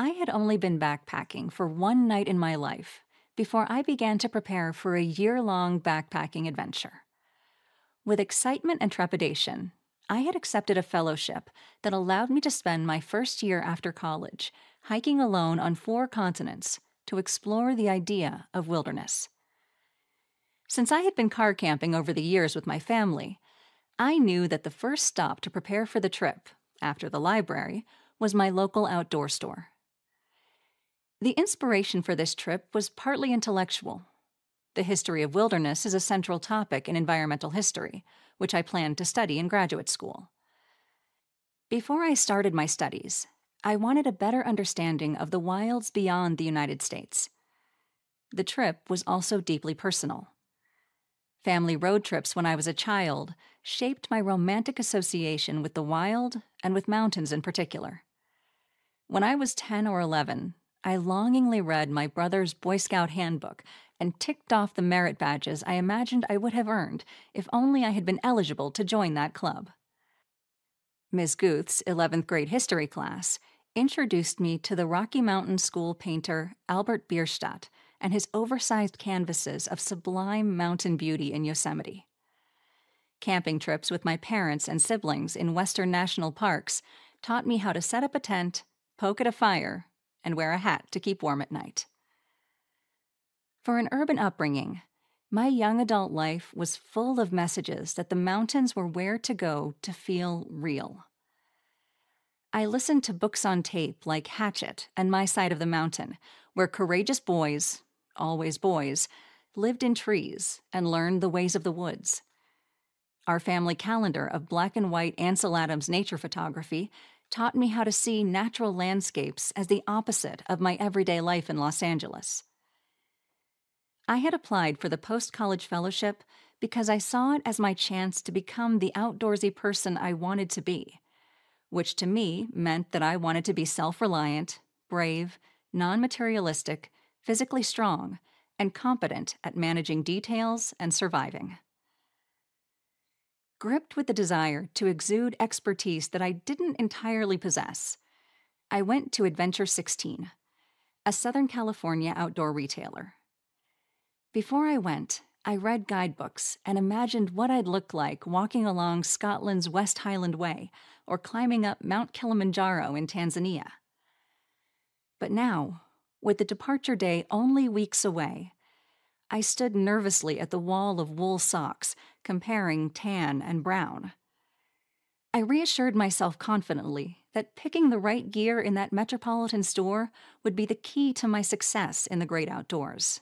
I had only been backpacking for one night in my life before I began to prepare for a year-long backpacking adventure. With excitement and trepidation, I had accepted a fellowship that allowed me to spend my first year after college hiking alone on 4 continents to explore the idea of wilderness. Since I had been car camping over the years with my family, I knew that the first stop to prepare for the trip, after the library, was my local outdoor store. The inspiration for this trip was partly intellectual. The history of wilderness is a central topic in environmental history, which I planned to study in graduate school. Before I started my studies, I wanted a better understanding of the wilds beyond the United States. The trip was also deeply personal. Family road trips when I was a child shaped my romantic association with the wild and with mountains in particular. When I was 10 or 11, I longingly read my brother's Boy Scout handbook and ticked off the merit badges I imagined I would have earned if only I had been eligible to join that club. Ms. Guth's 11th grade history class introduced me to the Rocky Mountain School painter Albert Bierstadt and his oversized canvases of sublime mountain beauty in Yosemite. Camping trips with my parents and siblings in western national parks taught me how to set up a tent, poke at a fire, and wear a hat to keep warm at night. For an urban upbringing, my young adult life was full of messages that the mountains were where to go to feel real. I listened to books on tape like Hatchet and My Side of the Mountain, where courageous boys, always boys, lived in trees and learned the ways of the woods. Our family calendar of black and white Ansel Adams nature photography taught me how to see natural landscapes as the opposite of my everyday life in Los Angeles. I had applied for the post-college fellowship because I saw it as my chance to become the outdoorsy person I wanted to be, which to me meant that I wanted to be self-reliant, brave, non-materialistic, physically strong, and competent at managing details and surviving. Gripped with the desire to exude expertise that I didn't entirely possess, I went to Adventure 16, a Southern California outdoor retailer. Before I went, I read guidebooks and imagined what I'd look like walking along Scotland's West Highland Way or climbing up Mount Kilimanjaro in Tanzania. But now, with the departure day only weeks away, I stood nervously at the wall of wool socks, comparing tan and brown. I reassured myself confidently that picking the right gear in that metropolitan store would be the key to my success in the great outdoors.